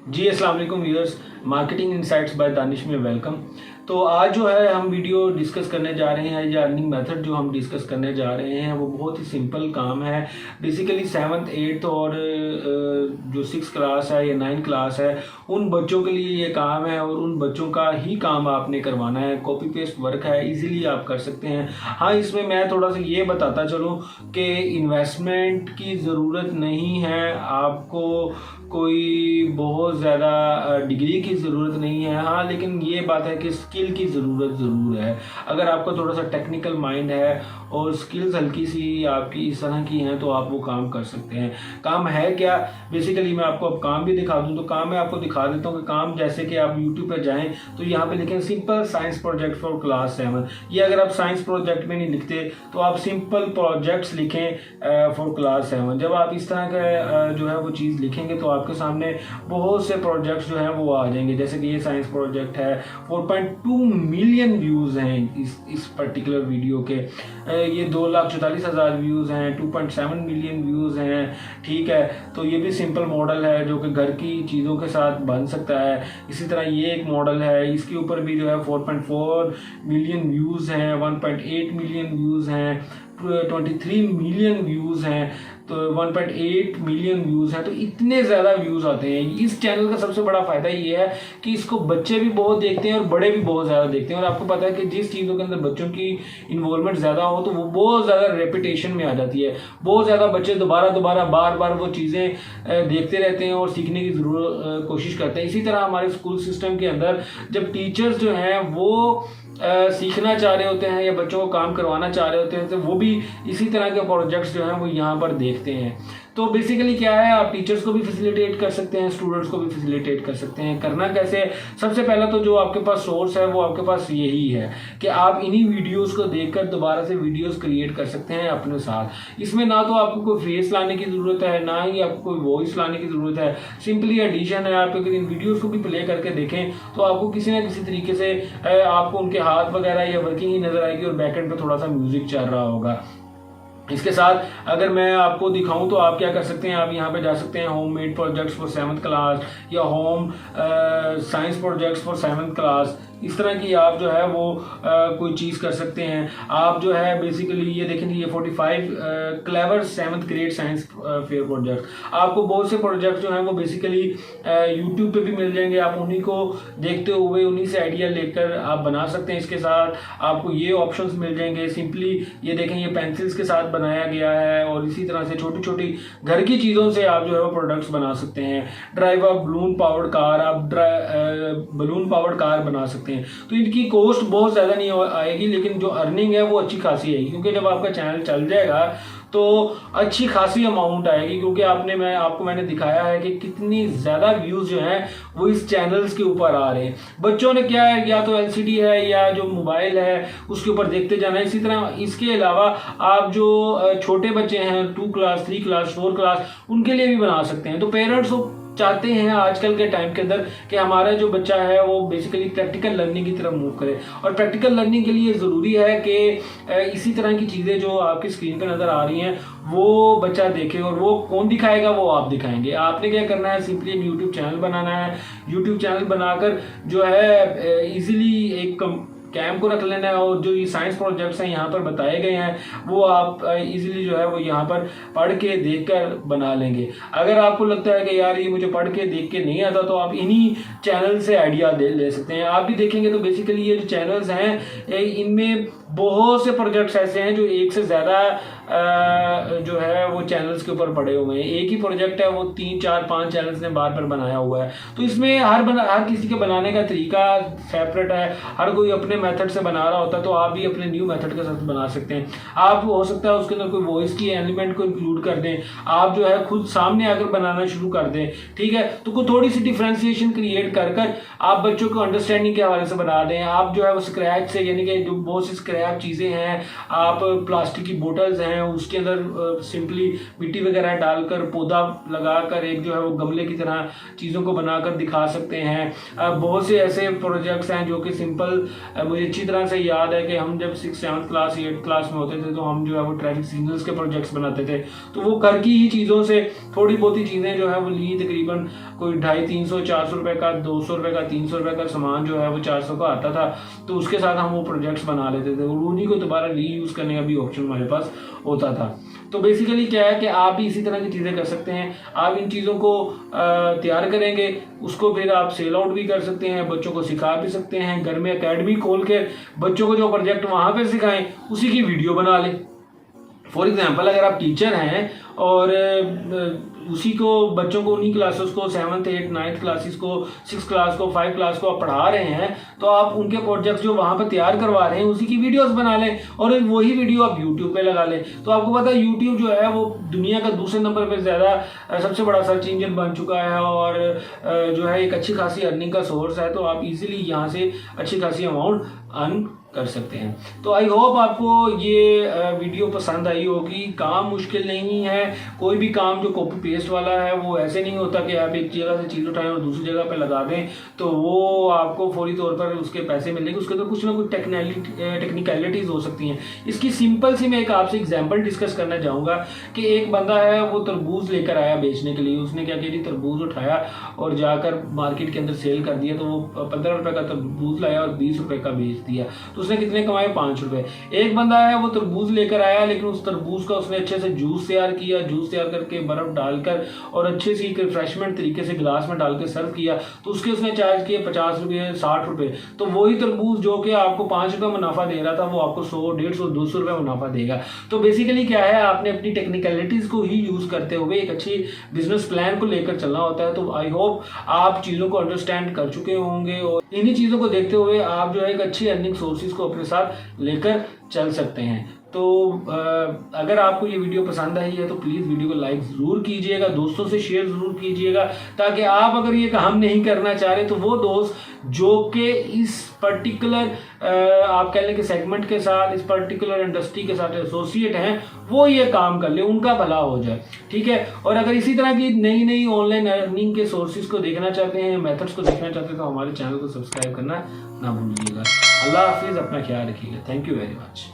जी अस्सलाम वालेकुम viewers, marketing insights by Danish में वेलकम। तो आज जो है हम वीडियो डिस्कस करने जा रहे हैं या अर्निंग मेथड जो हम डिस्कस करने जा रहे हैं वो बहुत ही सिंपल काम है। बेसिकली 7th 8th और जो 6th क्लास है या 9th क्लास है उन बच्चों के लिए ये काम है और उन बच्चों का ही काम आपने करवाना है। कॉपी पेस्ट वर्क है, इजीली आप कर सकते हैं। हाँ, इसमें मैं थोड़ा सा ये बताता चलूँ कि इन्वेस्टमेंट की ज़रूरत नहीं है, आपको कोई बहुत ज़्यादा डिग्री की ज़रूरत नहीं है। हाँ, लेकिन ये बात है कि स्किल की ज़रूरत ज़रूर है। अगर आपका थोड़ा सा टेक्निकल माइंड है और स्किल्स हल्की सी आपकी इस तरह की हैं तो आप वो काम कर सकते हैं। काम है क्या, बेसिकली मैं आपको अब काम भी दिखा दूँ तो काम मैं आपको दिखा देता हूँ कि काम जैसे कि आप यूट्यूब पर जाएँ तो यहाँ पे लिखें simple science project for class 7। ये अगर आप साइंस प्रोजेक्ट में नहीं लिखते तो आप सिंपल प्रोजेक्ट्स लिखें फॉर क्लास 7। जब आप इस तरह का जो है वो चीज़ लिखेंगे तो आपके सामने बहुत से प्रोजेक्ट्स जो हैं वो आ जाएंगे। जैसे कि ये साइंस प्रोजेक्ट है, 4.2 मिलियन व्यूज़ हैं इस पर्टिकुलर वीडियो के। ये 2,44,000 व्यूज़ हैं, 2.7 मिलियन व्यूज़ हैं। ठीक है, तो ये भी सिंपल मॉडल है जो कि घर की चीज़ों के साथ बन सकता है। इसी तरह ये एक मॉडल है, इसके ऊपर भी जो है 4.4 मिलियन व्यूज़ हैं, 1.8 मिलियन व्यूज़ हैं, 23 मिलियन व्यूज़ हैं, तो 1.8 मिलियन व्यूज़ हैं। तो इतने ज़्यादा व्यूज़ आते हैं। इस चैनल का सबसे बड़ा फ़ायदा ये है कि इसको बच्चे भी बहुत देखते हैं और बड़े भी बहुत ज़्यादा देखते हैं। और आपको पता है कि जिस चीज़ों के अंदर बच्चों की इन्वॉल्वमेंट ज़्यादा हो तो वो बहुत ज़्यादा रेपिटेशन में आ जाती है। बहुत ज़्यादा बच्चे दोबारा बार बार वो चीज़ें देखते रहते हैं और सीखने की ज़रूर कोशिश करते हैं। इसी तरह हमारे स्कूल सिस्टम के अंदर जब टीचर्स जो हैं वो सीखना चाह रहे होते हैं या बच्चों को काम करवाना चाह रहे होते हैं तो वो भी इसी तरह के प्रोजेक्ट्स जो हैं वो यहाँ पर देखते हैं। तो बेसिकली क्या है, आप टीचर्स को भी फैसिलिटेट कर सकते हैं, स्टूडेंट्स को भी फैसिलिटेट कर सकते हैं। करना कैसे, सबसे पहला तो जो आपके पास सोर्स है वो आपके पास यही है कि आप इन्हीं वीडियोस को देखकर दोबारा से वीडियोस क्रिएट कर सकते हैं अपने साथ। इसमें ना तो आपको कोई फेस लाने की ज़रूरत है, ना ही आपको कोई वॉइस लाने की ज़रूरत है, सिंपली एडिशन है। आप अगर इन वीडियोज़ को भी प्ले करके देखें तो आपको किसी ना किसी तरीके से आपको उनके हाथ वगैरह या वर्किंग ही नज़र आएगी और बैकएंड पे थोड़ा सा म्यूज़िक चल रहा होगा। इसके साथ अगर मैं आपको दिखाऊं तो आप क्या कर सकते हैं, आप यहाँ पे जा सकते हैं home made projects for 7th class या home science projects for 7th class. इस तरह की आप जो है वो कोई चीज़ कर सकते हैं। आप जो है बेसिकली ये देखेंगे ये 45 clever 7th grade science fair project. आपको बहुत से प्रोजेक्ट जो हैं वो बेसिकली यूट्यूब पे भी मिल जाएंगे। आप उन्हीं को देखते हुए उन्हीं से आइडिया लेकर आप बना सकते हैं। इसके साथ आपको ये ऑप्शंस मिल जाएंगे। सिंपली ये देखें ये पेंसिल्स के साथ बनाया गया है और इसी तरह से छोटी छोटी घर की चीज़ों से आप जो है वो प्रोडक्ट्स बना सकते हैं। Drive a balloon powered car, आप बलून पावर्ड कार बना सकते हैं। तो इनकी कॉस्ट बहुत ज़्यादा नहीं आएगी लेकिन जो अर्निंग है वो अच्छी खासी आएगी, क्योंकि जब आपका चैनल चल जाएगा तो अच्छी खासी अमाउंट आएगी। क्योंकि मैंने दिखाया है कि कितनी ज़्यादा व्यूज़ जो हैं वो इस चैनल्स के ऊपर आ रहे हैं। बच्चों ने क्या है, या तो एलसीडी है या जो मोबाइल है उसके ऊपर देखते जाना है। इसी तरह इसके अलावा आप जो छोटे बच्चे हैं 2 क्लास 3 क्लास 4 क्लास उनके लिए भी बना सकते हैं। तो पेरेंट्स चाहते हैं आजकल के टाइम के अंदर कि हमारा जो बच्चा है वो बेसिकली प्रैक्टिकल लर्निंग की तरफ मूव करे। और प्रैक्टिकल लर्निंग के लिए ज़रूरी है कि इसी तरह की चीज़ें जो आपकी स्क्रीन पर नज़र आ रही हैं वो बच्चा देखे। और वो कौन दिखाएगा, वो आप दिखाएंगे। आपने क्या करना है, सिंपली एक यूट्यूब चैनल बनाना है। यूट्यूब चैनल बनाकर जो है ईजिली एक कैम को रख लेना है और जो ये साइंस प्रोजेक्ट्स हैं यहाँ पर बताए गए हैं वो आप इजीली जो है वो यहाँ पर पढ़ के देखकर बना लेंगे। अगर आपको लगता है कि यार ये मुझे पढ़ के देख के नहीं आता तो आप इन्हीं चैनल से आइडिया ले सकते हैं। आप भी देखेंगे तो बेसिकली ये जो चैनल्स हैं इनमें बहुत से प्रोजेक्ट्स ऐसे हैं जो एक से ज़्यादा जो है वो चैनल्स के ऊपर पड़े हुए हैं। एक ही प्रोजेक्ट है वो 3 4 5 चैनल्स ने बार बनाया हुआ है। तो इसमें हर किसी के बनाने का तरीका सेपरेट है, हर कोई अपने मेथड से बना रहा होता है। तो आप भी अपने न्यू मेथड के साथ बना सकते हैं। आप हो सकता है उसके अंदर कोई वॉइस की एलिमेंट को इंक्लूड कर दें, आप जो है खुद सामने आकर बनाना शुरू कर दें। ठीक है, तो कोई थोड़ी सी डिफ्रेंसिएशन क्रिएट कर आप बच्चों को अंडरस्टैंडिंग के हवाले से बना दें। आप जो है वो स्क्रैच से, यानी कि जो बहुत सी स्क्रैप चीज़ें हैं, आप प्लास्टिक की बोटल्स हैं हैं उसके अंदर सिंपली मिट्टी वगैरह डालकर पौधा लगाकर एक जो है वो गमले की तरह चीज़ों को बनाकर दिखा सकते हैं। बहुत से ऐसे प्रोजेक्ट्स हैं जो कि सिंपल, मुझे अच्छी तरह से याद है कि हम जब 6th 7th class 8th class में होते थे तो हम जो है वो ट्रैफिक सिग्नल्स के प्रोजेक्ट्स बनाते थे। तो वो घर की ही चीज़ों से थोड़ी बहुत ही चीज़ें जो है वो ली, तकरीबन कोई 250, 300, 400 रुपये का, 200 रुपये का, 300 रुपये का सामान जो है वो 400 का आता था। तो उसके साथ हम वो प्रोजेक्ट्स बना लेते थे और उन्हीं को दोबारा रीयूज़ करने का भी ऑप्शन हमारे पास होता था। तो बेसिकली क्या है कि आप भी इसी तरह की चीज़ें कर सकते हैं। आप इन चीज़ों को तैयार करेंगे, उसको फिर आप सेल आउट भी कर सकते हैं, बच्चों को सिखा भी सकते हैं। घर में एकेडमी खोल के बच्चों को जो प्रोजेक्ट वहाँ पे सिखाएं उसी की वीडियो बना लें। फॉर एग्जाम्पल अगर आप टीचर हैं और उसी को बच्चों को उन्हीं क्लासेस को 7th 8th 9th क्लासेस को 6th क्लास को 5 क्लास को आप पढ़ा रहे हैं तो आप उनके प्रोजेक्ट्स जो वहाँ पर तैयार करवा रहे हैं उसी की वीडियोस बना लें और वही वीडियो आप यूट्यूब पे लगा लें। तो आपको पता है यूट्यूब जो है वो दुनिया का दूसरे नंबर पर ज़्यादा सबसे बड़ा सर्च इंजन बन चुका है और जो है एक अच्छी खासी अर्निंग का सोर्स है। तो आप इजीली यहाँ से अच्छी खासी अमाउंट अर्न कर सकते हैं। तो आई होप आपको ये वीडियो पसंद आई होगी। काम मुश्किल नहीं है, कोई भी काम जो कॉपी पेस्ट वाला है वो ऐसे नहीं होता कि आप एक जगह से चीज़ उठाएं और दूसरी जगह पे लगा दें तो वो आपको फौरी तौर पर उसके पैसे मिलेंगे। उसके अंदर कुछ ना कुछ टेक्निकलिटीज़ हो सकती हैं। इसकी सिंपल सी मैं एक आपसे एग्जाम्पल डिस्कस करना चाहूँगा कि एक बंदा है वो तरबूज लेकर आया बेचने के लिए। उसने क्या किया जी, तरबूज उठाया और जाकर मार्केट के अंदर सेल कर दिया। तो वो 15 रुपये का तरबूज लाया और 20 रुपये का बेच दिया। तो उसने कितने कमाए, 5 रुपए। एक बंदा है वो तरबूज लेकर आया लेकिन उस तरबूज का उसने अच्छे से जूस तैयार किया, जूस तैयार करके बर्फ डालकर और अच्छे से रिफ्रेशमेंट तरीके से गिलास में डाल के सर्व किया। तो उसके उसने चार्ज किए 50 रुपये 60 रुपये। तो वही तरबूज जो कि आपको 5 रुपये मुनाफा दे रहा था वो आपको 100 150 200 रुपये मुनाफा देगा। तो बेसिकली क्या है, आपने अपनी टेक्निकलिटीज को ही यूज करते हुए एक अच्छी बिजनेस प्लान को लेकर चलना होता है। तो आई होप आप चीज़ों को अंडरस्टैंड कर चुके होंगे और इन्हीं चीज़ों को देखते हुए आप जो है एक अच्छी अर्निंग सोर्सेज को अपने साथ लेकर चल सकते हैं। तो अगर आपको ये वीडियो पसंद आई है तो प्लीज़ वीडियो को लाइक ज़रूर कीजिएगा, दोस्तों से शेयर ज़रूर कीजिएगा ताकि आप अगर ये काम नहीं करना चाह रहे तो वो दोस्त जो कि इस पर्टिकुलर आप कह लें कि सेगमेंट के साथ, इस पर्टिकुलर इंडस्ट्री के साथ एसोसिएट हैं, वो ये काम कर ले, उनका भला हो जाए। ठीक है। और अगर इसी तरह की नई नई ऑनलाइन अर्निंग के सोर्सेज को देखना चाहते हैं, मेथड्स को देखना चाहते हैं तो हमारे चैनल को सब्सक्राइब करना ना भूलिएगा। अल्लाह हाफिज़, अपना ख्याल रखिएगा। Thank you very much.